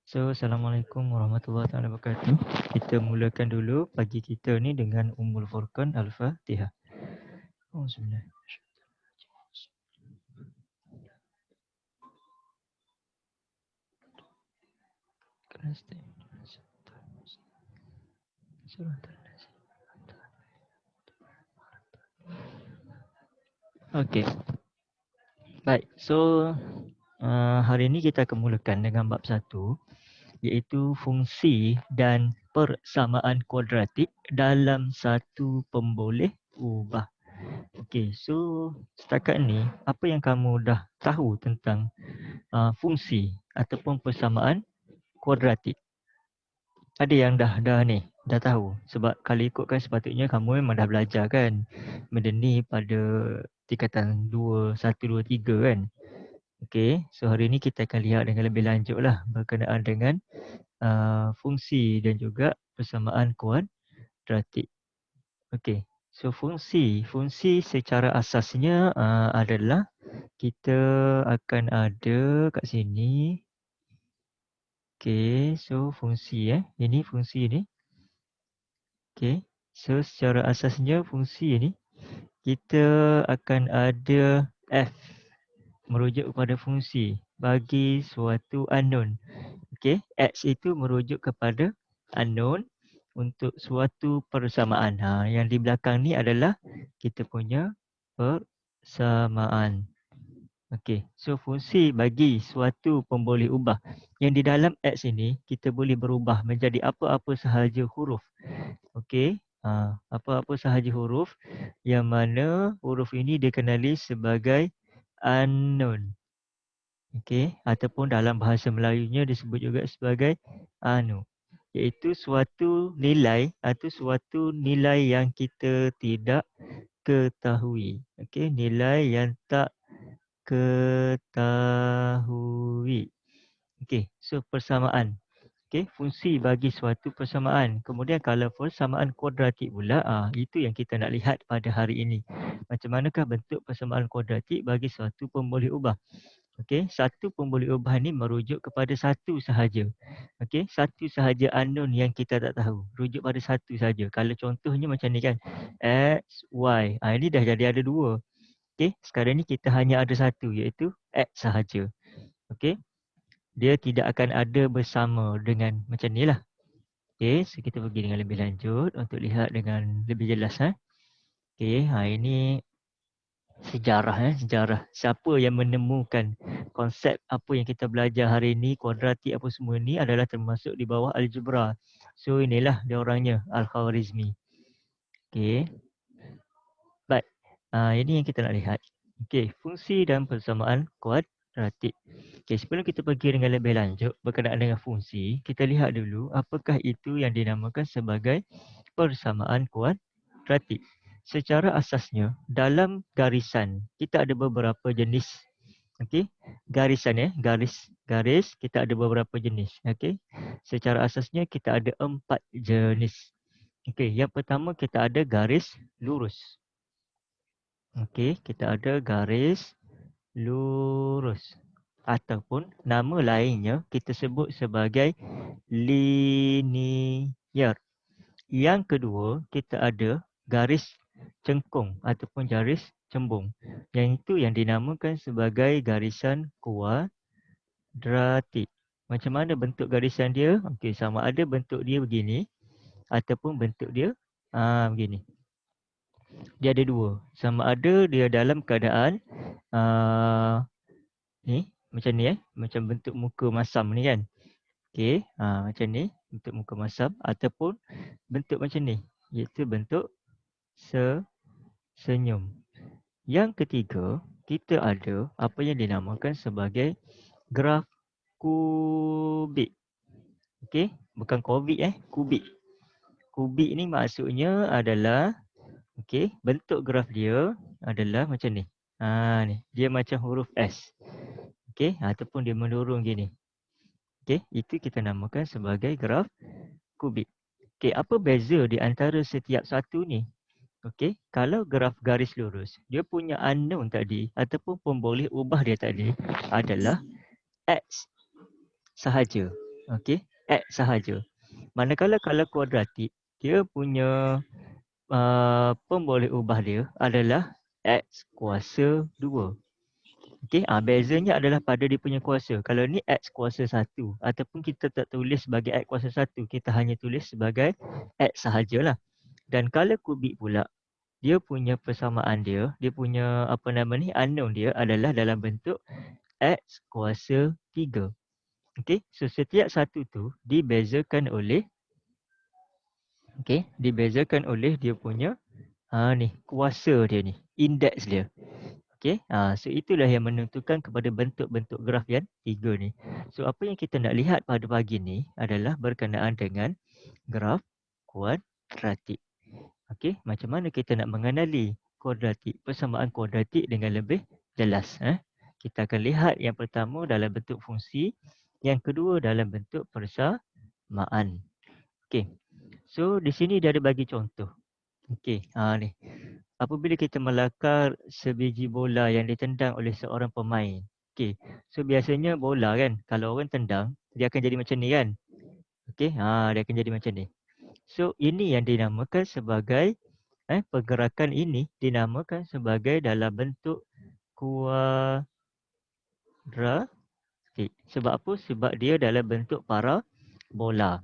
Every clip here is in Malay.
So, Assalamualaikum warahmatullahi wabarakatuh. Kita mulakan dulu pagi kita ni dengan Ummul Furqan Al-Fatihah. Auzubillah. Okey. Baik. So, hari ini kita akan mulakan dengan bab 1, iaitu fungsi dan persamaan kuadratik dalam satu pemboleh ubah. Okey, so setakat ni apa yang kamu dah tahu tentang fungsi ataupun persamaan kuadratik? Ada yang dah tahu, sebab kalau ikutkan sepatutnya kamu memang dah belajar kan benda ni pada tingkatan 2, 1, 2, 3 kan. Okey, so hari ni kita akan lihat dengan lebih lanjut lah berkenaan dengan fungsi dan juga persamaan kuadratik. Okey, so fungsi secara asasnya adalah kita akan ada kat sini. Okey, so fungsi ini fungsi ni. Okey, so secara asasnya fungsi ni kita akan ada f merujuk kepada fungsi bagi suatu unknown. Okey, x itu merujuk kepada unknown untuk suatu persamaan. Yang di belakang ni adalah kita punya persamaan. Okey, so fungsi bagi suatu pemboleh ubah yang di dalam x ini kita boleh berubah menjadi apa-apa sahaja huruf. Okey, apa-apa sahaja huruf yang mana huruf ini dikenali sebagai unknown. Okey, ataupun dalam bahasa Melayunya disebut juga sebagai anu, iaitu suatu nilai atau suatu nilai yang kita tidak ketahui. Okey, nilai yang tak ketahui. Okey, so persamaan. Okey, fungsi bagi suatu persamaan. Kemudian kalau persamaan kuadratik pula, itu yang kita nak lihat pada hari ini. Macam manakah bentuk persamaan kuadratik bagi suatu pemboleh ubah? Okey, satu pemboleh ubah ni merujuk kepada satu sahaja. Okey, satu sahaja unknown yang kita tak tahu. Rujuk pada satu sahaja. Kalau contohnya macam ni kan, x, y. Ini dah jadi ada dua. Okey, sekarang ni kita hanya ada satu, iaitu x sahaja. Okey, dia tidak akan ada bersama dengan macam ni lah. Okey, so kita pergi dengan lebih lanjut untuk lihat dengan lebih jelas. Okey, ini sejarah. Sejarah. Siapa yang menemukan konsep apa yang kita belajar hari ini, kuadratik apa semua ni adalah termasuk di bawah algebra. So inilah dia orangnya, Al-Khwarizmi. Okey. Baik. Ini yang kita nak lihat. Okey, fungsi dan persamaan kuadratik. Okey, sebelum kita pergi dengan lebih lanjut berkenaan dengan fungsi, kita lihat dulu apakah itu yang dinamakan sebagai persamaan kuadratik. Secara asasnya, dalam garisan, kita ada beberapa jenis. Okey, garisan garis kita ada beberapa jenis. Okey, secara asasnya kita ada 4 jenis. Okey, yang pertama kita ada garis lurus. Okey, kita ada garis lurus ataupun nama lainnya kita sebut sebagai linear. Yang kedua, kita ada garis cengkung ataupun garis cembung. Yang itu yang dinamakan sebagai garisan kuadratik. Macam mana bentuk garisan dia? Okey, sama ada bentuk dia begini ataupun bentuk dia begini. Dia ada dua. Sama ada dia dalam keadaan ni macam ni macam bentuk muka masam ni kan. Okey, macam ni bentuk muka masam ataupun bentuk macam ni, iaitu bentuk senyum. Yang ketiga, kita ada apa yang dinamakan sebagai graf kubik. Okey, bukan kubik kubik. Kubik ni maksudnya adalah bentuk graf dia adalah macam ni. Ni, dia macam huruf S. Okey, ataupun dia menurun gini. Okey, itu kita namakan sebagai graf kubik. Okey, apa beza di antara setiap satu ni? Okey, kalau graf garis lurus, dia punya unknown tadi ataupun pemboleh ubah dia tadi adalah X sahaja. Okey, X sahaja. Manakala kalau kuadratik, dia punya pemboleh ubah dia adalah X kuasa 2. Okey, bezanya adalah pada dia punya kuasa. Kalau ni X kuasa 1 ataupun kita tak tulis sebagai X kuasa 1, kita hanya tulis sebagai X sahajalah. Dan kalau kubik pula, dia punya persamaan dia punya apa nama ni, unknown dia adalah dalam bentuk X kuasa 3. Okey, so setiap satu tu dibezakan oleh dibezakan oleh dia punya ni kuasa dia ni, indeks dia. Okey, so itulah yang menentukan kepada bentuk-bentuk graf yang 3 ni. So apa yang kita nak lihat pada pagi ni adalah berkenaan dengan graf kuadratik. Okey, macam mana kita nak mengenali kuadratik, persamaan kuadratik dengan lebih jelas. Kita akan lihat yang pertama dalam bentuk fungsi, yang kedua dalam bentuk persamaan. Okey, so di sini dia ada bagi contoh. Okey, ni. Apabila kita melakar sebiji bola yang ditendang oleh seorang pemain. Okey, so biasanya bola kan, kalau orang tendang, dia akan jadi macam ni kan. Okey, dia akan jadi macam ni. So ini yang dinamakan sebagai pergerakan ini dinamakan sebagai dalam bentuk kuadratik. Sebab apa? Sebab dia dalam bentuk parabola.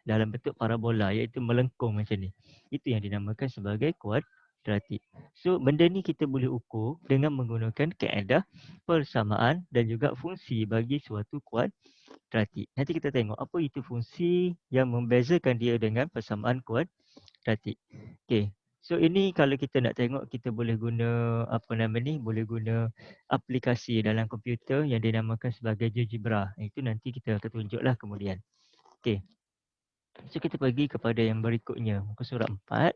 Dalam bentuk parabola iaitu melengkung macam ni. Itu yang dinamakan sebagai kuadratik. So benda ni kita boleh ukur dengan menggunakan kaedah persamaan dan juga fungsi bagi suatu kuadratik. Nanti kita tengok apa itu fungsi yang membezakan dia dengan persamaan kuadratik. Okey. So ini kalau kita nak tengok, kita boleh guna apa nama ni, boleh guna aplikasi dalam komputer yang dinamakan sebagai GeoGebra. Itu nanti kita akan tunjuklah kemudian. Okey. So kita pergi kepada yang berikutnya, muka surat 4.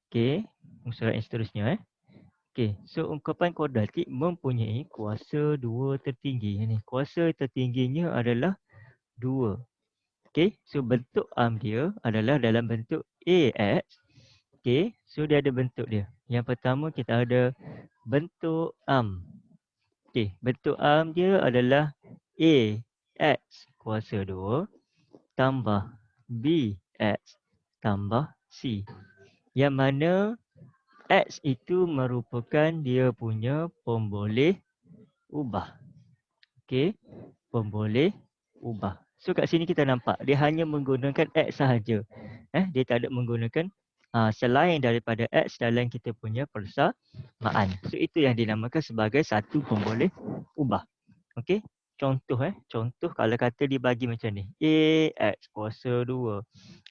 Okey, muka surat yang seterusnya Okey, so ungkapan kuadratik mempunyai kuasa 2 tertinggi. Ini kuasa tertingginya adalah 2. Okey, so bentuk arm dia adalah dalam bentuk AX. Okey, so dia ada bentuk dia. Yang pertama kita ada bentuk arm. Okey, bentuk arm dia adalah AX kuasa 2 tambah BX tambah C. Yang mana X itu merupakan dia punya pemboleh ubah. Okey, pemboleh ubah. So kat sini kita nampak dia hanya menggunakan X sahaja. Dia tak ada menggunakan selain daripada X dalam kita punya persamaan. So itu yang dinamakan sebagai satu pemboleh ubah. Okey. Contoh kalau kata dibagi macam ni. AX kuasa 2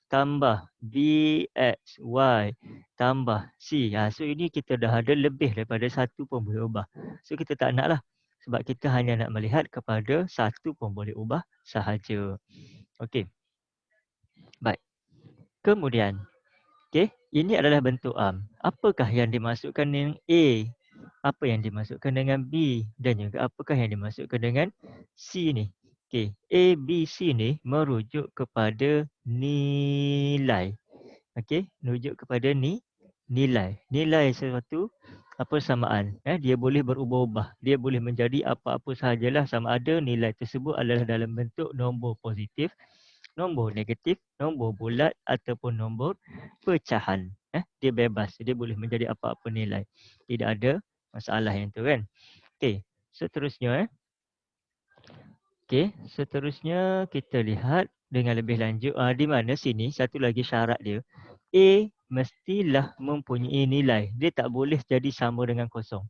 tambah BXY tambah C. So ini kita dah ada lebih daripada satu pemboleh ubah. So kita tak nak lah. Sebab kita hanya nak melihat kepada satu pemboleh ubah sahaja. Okey. Baik. Kemudian, ini adalah bentuk arm. Apakah yang dimasukkan dengan A? Apa yang dimasukkan dengan B? Dan juga apakah yang dimasukkan dengan C ni? A, B, C ni merujuk kepada nilai. Merujuk kepada nilai. Nilai sesuatu persamaan. Dia boleh berubah-ubah. Dia boleh menjadi apa-apa sahajalah, sama ada nilai tersebut adalah dalam bentuk nombor positif, nombor negatif, nombor bulat ataupun nombor pecahan. Dia bebas. Dia boleh menjadi apa-apa nilai. Tidak ada masalah yang tu kan. Seterusnya seterusnya kita lihat dengan lebih lanjut di mana sini satu lagi syarat dia. A mestilah mempunyai nilai. Dia tak boleh jadi sama dengan kosong.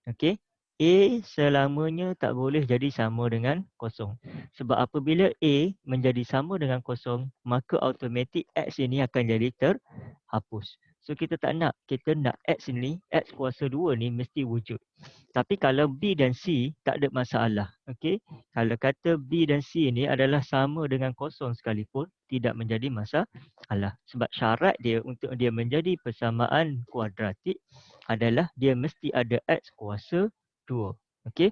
Okey. A selamanya tak boleh jadi sama dengan kosong. Sebab apabila A menjadi sama dengan kosong, maka automatik X ini akan jadi terhapus. So kita tak nak. Kita nak X ini, X kuasa 2 ni mesti wujud. Tapi kalau B dan C tak ada masalah. Okey. Kalau kata B dan C ini adalah sama dengan kosong sekalipun, tidak menjadi masalah. Sebab syarat dia untuk dia menjadi persamaan kuadratik adalah dia mesti ada X kuasa 2. Okey.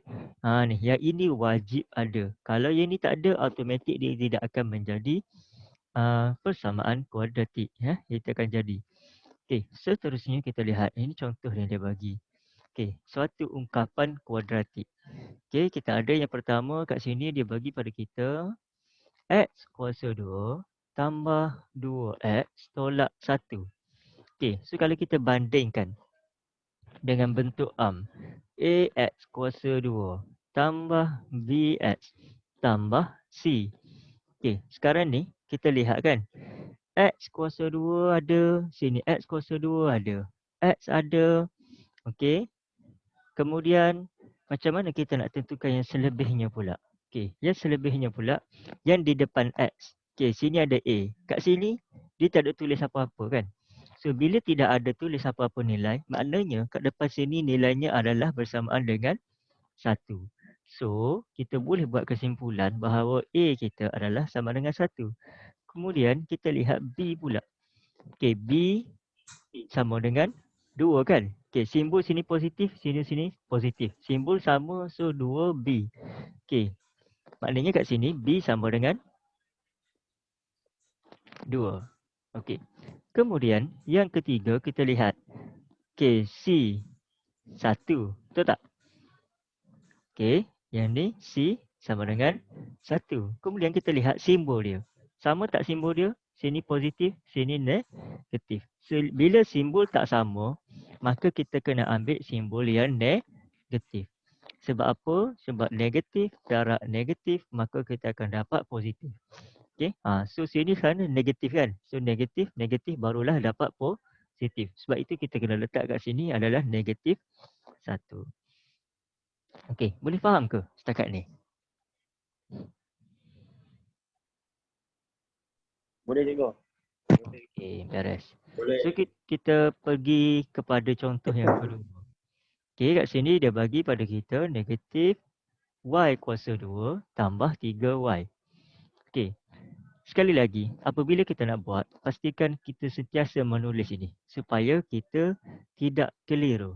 Ni yang ini wajib ada. Kalau yang ini tak ada, automatik dia tidak akan menjadi persamaan kuadratik. Itu akan jadi. Okey, seterusnya kita lihat. Ini contoh yang dia bagi. Okey, suatu ungkapan kuadratik. Okey, kita ada yang pertama kat sini dia bagi pada kita X kuasa 2 tambah 2X tolak 1. Okey, so kalau kita bandingkan dengan bentuk AX kuasa 2 tambah BX tambah C. Okey, sekarang ni kita lihat kan. X kuasa 2 ada, sini X kuasa 2 ada. X ada, okey. Kemudian macam mana kita nak tentukan yang selebihnya pula? Okey, yang selebihnya pula yang di depan X. Okey, sini ada A. Kat sini dia tak ada tulis apa-apa kan? So bila tidak ada tulis apa-apa nilai, maknanya kat depan sini nilainya adalah bersamaan dengan 1. So kita boleh buat kesimpulan bahawa A kita adalah sama dengan 1. Kemudian kita lihat B pula. Okey, B sama dengan 2 kan? Okey, simbol sini positif, sini positif. Simbol sama, so 2B. Okey, maknanya kat sini B sama dengan 2. Okey, kemudian yang ketiga kita lihat. Okey, C 1, betul tak? Okey, yang ni C sama dengan 1. Kemudian kita lihat simbol dia. Sama tak simbol dia? Sini positif, sini negatif. So, bila simbol tak sama, maka kita kena ambil simbol yang negatif. Sebab apa? Sebab negatif darab negatif, maka kita akan dapat positif. Okey, so sini sana negatif kan? So negatif, negatif barulah dapat positif. Sebab itu kita kena letak kat sini adalah negatif 1. Okey, boleh faham ke setakat ni? Boleh cikgu. Okey, beres. Boleh. So kita pergi kepada contoh yang kedua. Okey, kat sini dia bagi pada kita negatif Y kuasa 2 tambah 3Y. Okey, sekali lagi, apabila kita nak buat, pastikan kita sentiasa menulis ini supaya kita tidak keliru.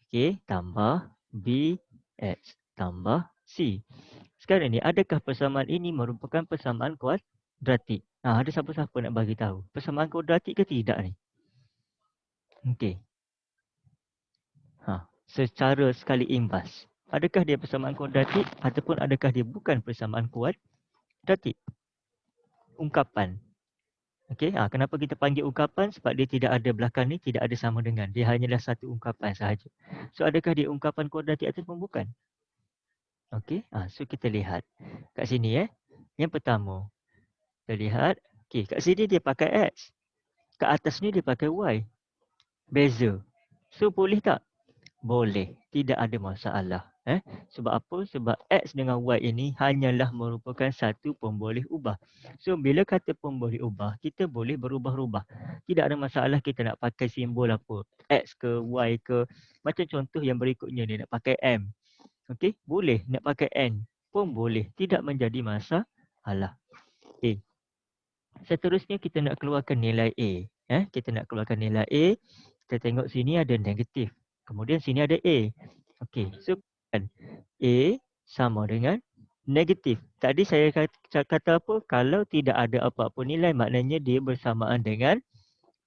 Okey, tambah BX tambah C. Sekarang ni, adakah persamaan ini merupakan persamaan kuadratik? Ada siapa-siapa nak bagi tahu? Persamaan kuadratik ke tidak ni? Okey. Secara sekali imbas. Adakah dia persamaan kuadratik ataupun adakah dia bukan persamaan kuadratik? Ungkapan. Okey, kenapa kita panggil ungkapan? Sebab dia tidak ada belakang ni, tidak ada sama dengan. Dia hanyalah satu ungkapan sahaja. So adakah dia ungkapan kuadratik ataupun bukan? Okey, so kita lihat kat sini Yang pertama, kita lihat, okey, kat sini dia pakai X. Kat atas ni dia pakai Y. Beza. So boleh tak? Boleh. Tidak ada masalah. Sebab apa? Sebab X dengan Y ini hanyalah merupakan satu pemboleh ubah. So bila kata pemboleh ubah, kita boleh berubah-ubah. Tidak ada masalah kita nak pakai simbol apa. X ke Y ke. Macam contoh yang berikutnya ni nak pakai M. Okey, boleh nak pakai N pun boleh. Tidak menjadi masalah. Okey. Seterusnya kita nak keluarkan nilai A. Kita nak keluarkan nilai A. Kita tengok sini ada negatif. Kemudian sini ada A. Okey, so kan A sama dengan negatif. Tadi saya kata apa? Kalau tidak ada apa-apa nilai, maknanya dia bersamaan dengan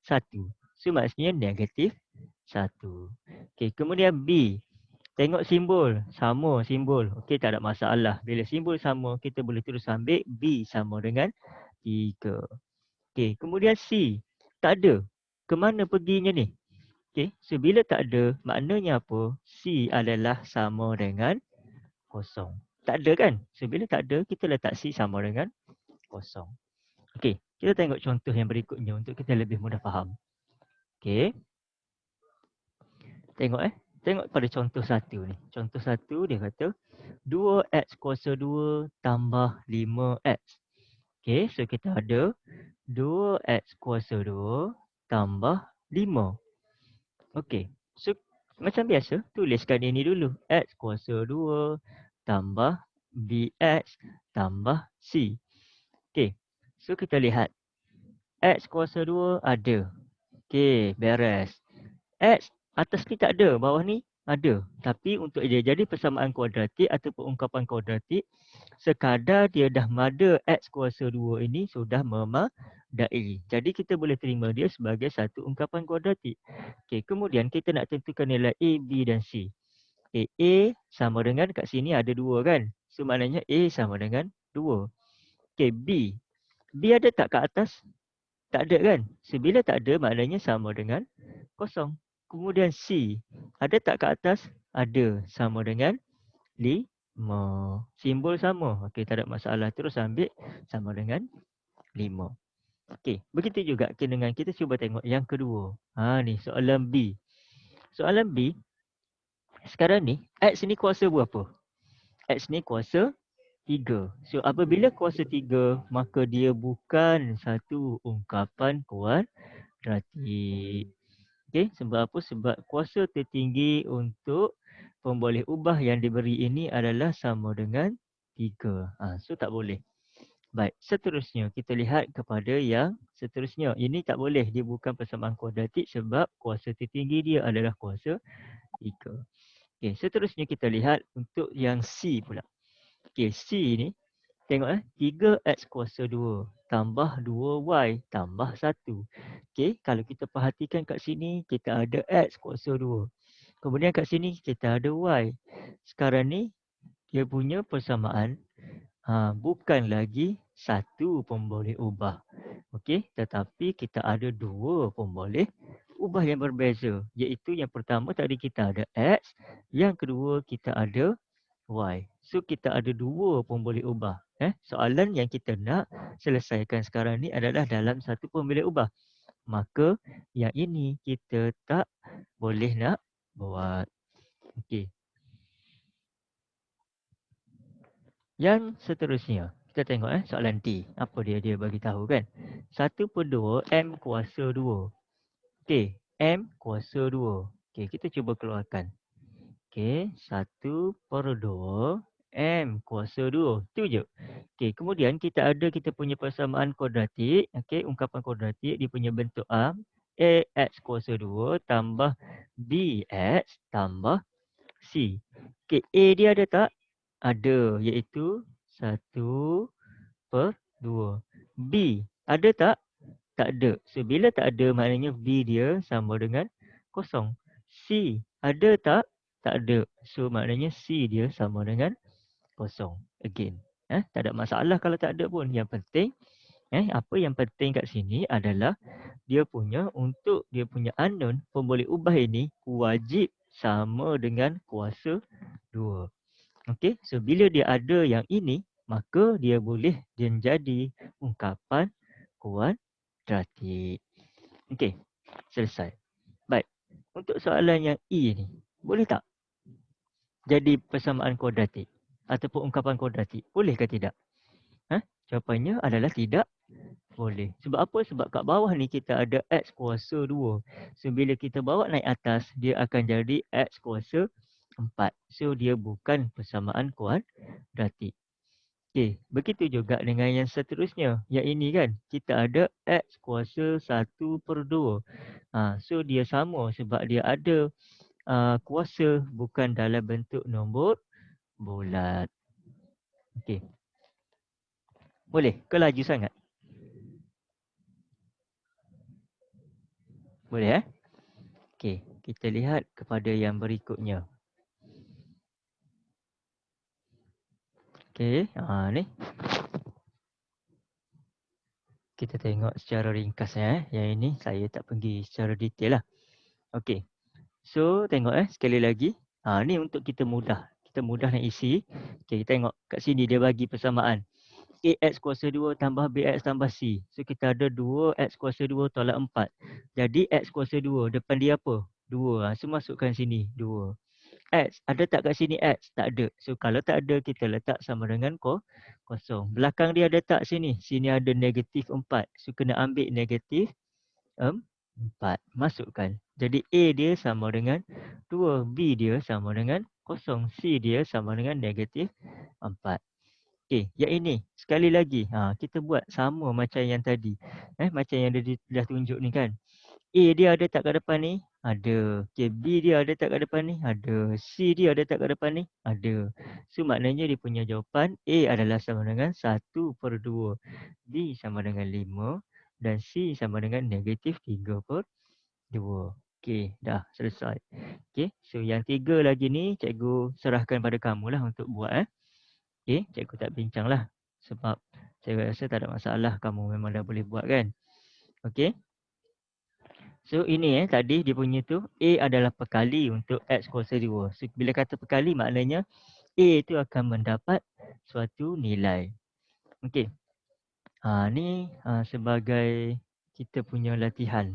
1. So maksudnya negatif 1. Okey, kemudian B. Tengok simbol. Sama simbol. Okey, tak ada masalah. Bila simbol sama, kita boleh terus ambil B sama dengan 3. Okey, kemudian C. Tak ada. Kemana perginya ni? Okey, so bila tak ada, maknanya apa? C adalah sama dengan kosong. Tak ada kan? So bila tak ada, kita letak C sama dengan kosong. Okey, kita tengok contoh yang berikutnya untuk kita lebih mudah faham. Okey. Tengok Tengok pada contoh 1 ni. Contoh 1 dia kata 2x kuasa 2 tambah 5x. Okey, so kita ada 2x kuasa 2 tambah 5. Okey, so macam biasa, tuliskan ini dulu. X kuasa 2 tambah BX tambah C. Okey, so kita lihat. X kuasa 2 ada. Okey, beres. X atas ni tak ada, bawah ni ada. Tapi untuk dia jadi persamaan kuadratik ataupun ungkapan kuadratik, sekadar dia dah ada X kuasa 2 ini sudah memadai. Jadi kita boleh terima dia sebagai satu ungkapan kuadratik. Okey, kemudian kita nak tentukan nilai A, B dan C. Okay, A sama dengan kat sini ada 2 kan? So maknanya A sama dengan 2. Okey, B. B ada tak kat atas? Tak ada kan? So, bila tak ada maknanya sama dengan kosong. Kemudian C. Ada tak kat atas? Ada. Sama dengan 5. Simbol sama. Okey, tak ada masalah. Terus ambil sama dengan 5. Okey, begitu juga dengan kita cuba tengok yang kedua. Ni soalan B. Soalan B. Sekarang ni, X ni kuasa berapa? X ni kuasa 3. So, apabila kuasa 3, maka dia bukan satu ungkapan kuadratik. Okey, sebab apa? Sebab kuasa tertinggi untuk pemboleh ubah yang diberi ini adalah sama dengan 3. So tak boleh. Baik, seterusnya kita lihat kepada yang seterusnya. Ini tak boleh, dia bukan persamaan kuadratik sebab kuasa tertinggi dia adalah kuasa 3. Okey, seterusnya kita lihat untuk yang C pula. Okey, C ni tengok 3x kuasa 2 tambah 2y tambah 1. Okey, kalau kita perhatikan kat sini kita ada x kuasa 2. Kemudian kat sini kita ada y. Sekarang ni dia punya persamaan bukan lagi satu pemboleh ubah. Okey, tetapi kita ada dua pemboleh ubah yang berbeza, iaitu yang pertama tadi kita ada x, yang kedua kita ada y. So kita ada dua pemboleh ubah. Soalan yang kita nak selesaikan sekarang ni adalah dalam satu pemboleh ubah. Maka yang ini kita tak boleh nak buat. Okey. Yang seterusnya, kita tengok soalan D. Apa dia bagi tahu kan? 1/2 M kuasa 2. Okey, M kuasa 2. Okey, kita cuba keluarkan. Okey, 1/2 M kuasa 2. Itu je. Okey, kemudian kita ada kita punya persamaan kuadratik. Okey, ungkapan kuadratik dia punya bentuk AX kuasa 2 tambah BX tambah C. Okey, A dia ada tak? Ada, iaitu 1/2. B ada tak? Tak ada. So bila tak ada maknanya B dia sama dengan kosong. C ada tak? Tak ada. So maknanya C dia sama dengan kosong. Again. Tak ada masalah kalau tak ada pun. Yang penting apa yang penting kat sini adalah dia punya untuk dia punya unknown pemboleh ubah ini wajib sama dengan kuasa 2. Okey, so bila dia ada yang ini, maka dia boleh menjadi ungkapan kuadratik. Okey, selesai. Baik, untuk soalan yang E ni, boleh tak jadi persamaan kuadratik ataupun ungkapan kuadratik? Boleh ke tidak? Jawapannya adalah tidak boleh. Sebab apa? Sebab kat bawah ni kita ada X kuasa 2. So bila kita bawa naik atas, dia akan jadi X kuasa 4. So dia bukan persamaan kuadratik. Okey, begitu juga dengan yang seterusnya. Yang ini kan, kita ada X kuasa 1/2. So dia sama sebab dia ada kuasa bukan dalam bentuk nombor bulat. Okey. Boleh ke laju sangat? Boleh Okey, kita lihat kepada yang berikutnya. Okey, ni. Kita tengok secara ringkas Yang ini saya tak pergi secara detail lah. Okey. So, tengok sekali lagi. Ni untuk kita mudah. Kita mudah nak isi. Okey, kita tengok kat sini dia bagi persamaan. AX kuasa 2 tambah BX tambah C. So, kita ada 2X kuasa 2 tolak 4. Jadi, X kuasa 2 depan dia apa? 2. So, masukkan sini 2. X. Ada tak kat sini X? Tak ada. So kalau tak ada kita letak sama dengan kosong. Belakang dia ada tak sini? Sini ada negatif 4. So kena ambil negatif 4. Masukkan. Jadi A dia sama dengan 2. B dia sama dengan kosong. C dia sama dengan negatif 4. Okey, yang ini sekali lagi kita buat sama macam yang tadi. Macam yang dia dah tunjuk ni kan. A dia ada tak kat depan ni? Ada. Okay, B dia ada tak kat depan ni? Ada. C dia ada tak kat depan ni? Ada. So maknanya dia punya jawapan A adalah sama dengan 1/2. B sama dengan 5. Dan C sama dengan negatif 3/2. Okay, dah selesai. Okay, so yang 3 lagi ni cikgu serahkan pada kamu lah untuk buat. Okay, cikgu tak bincang lah. Sebab Saya rasa tak ada masalah, kamu memang dah boleh buat kan. Okey. So ini tadi dia punya tu A adalah perkali untuk X kuasa 2. So bila kata perkali maknanya A itu akan mendapat suatu nilai. Okey. Ni sebagai kita punya latihan.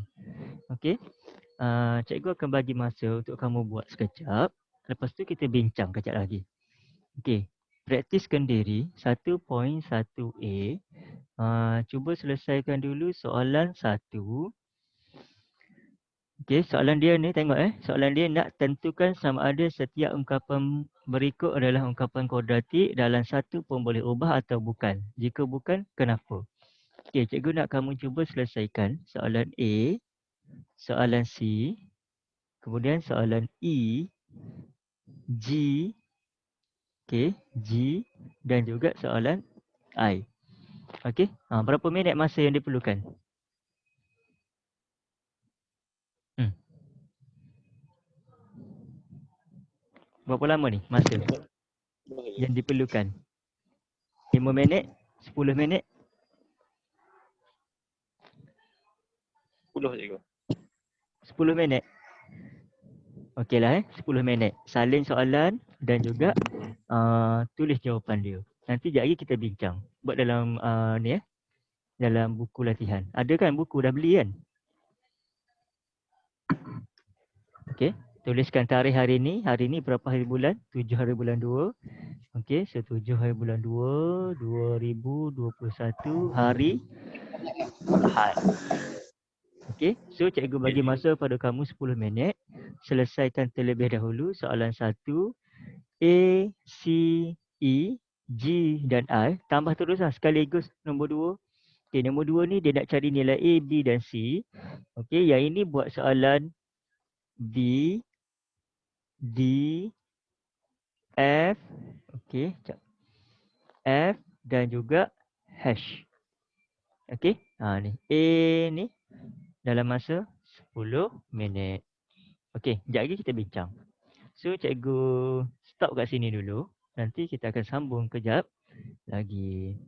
Okey. Cikgu akan bagi masa untuk kamu buat sekejap. Lepas tu kita bincang kejap lagi. Okey. Praktis kendiri 1.1a. Cuba selesaikan dulu soalan 1. Okey, soalan dia ni tengok soalan dia nak tentukan sama ada setiap ungkapan berikut adalah ungkapan kuadratik dalam satu pun boleh ubah atau bukan. Jika bukan, kenapa? Okey, cikgu nak kamu cuba selesaikan soalan A, soalan C, kemudian soalan E, G, okey, G dan juga soalan I. Okey, berapa minit masa yang diperlukan? Berapa lama ni masa yang diperlukan? 5 minit? 10 minit? 10 cikgu. 10 minit? Okeylah 10 minit. Salin soalan dan juga tulis jawapan dia. Nanti sekejap lagi kita bincang. Buat dalam ni dalam buku latihan. Ada kan buku dah beli kan? Okey. Tuliskan tarikh hari ni. Hari ni berapa hari bulan? 7 hari bulan 2. Okey, so 7 hari bulan 2, 2021 hari Ahad. Okey, so cikgu bagi masa pada kamu 10 minit. Selesaikan terlebih dahulu soalan 1. A, C, E, G dan I. Tambah teruslah sekaligus nombor 2. Okey, nombor 2 ni dia nak cari nilai A, B dan C. Okey, yang ini buat soalan B, D, F, okey, F dan juga H. Okey, ni A ni dalam masa 10 minit. Okey, sekejap lagi kita bincang. So cikgu stop kat sini dulu. Nanti kita akan sambung kejap lagi.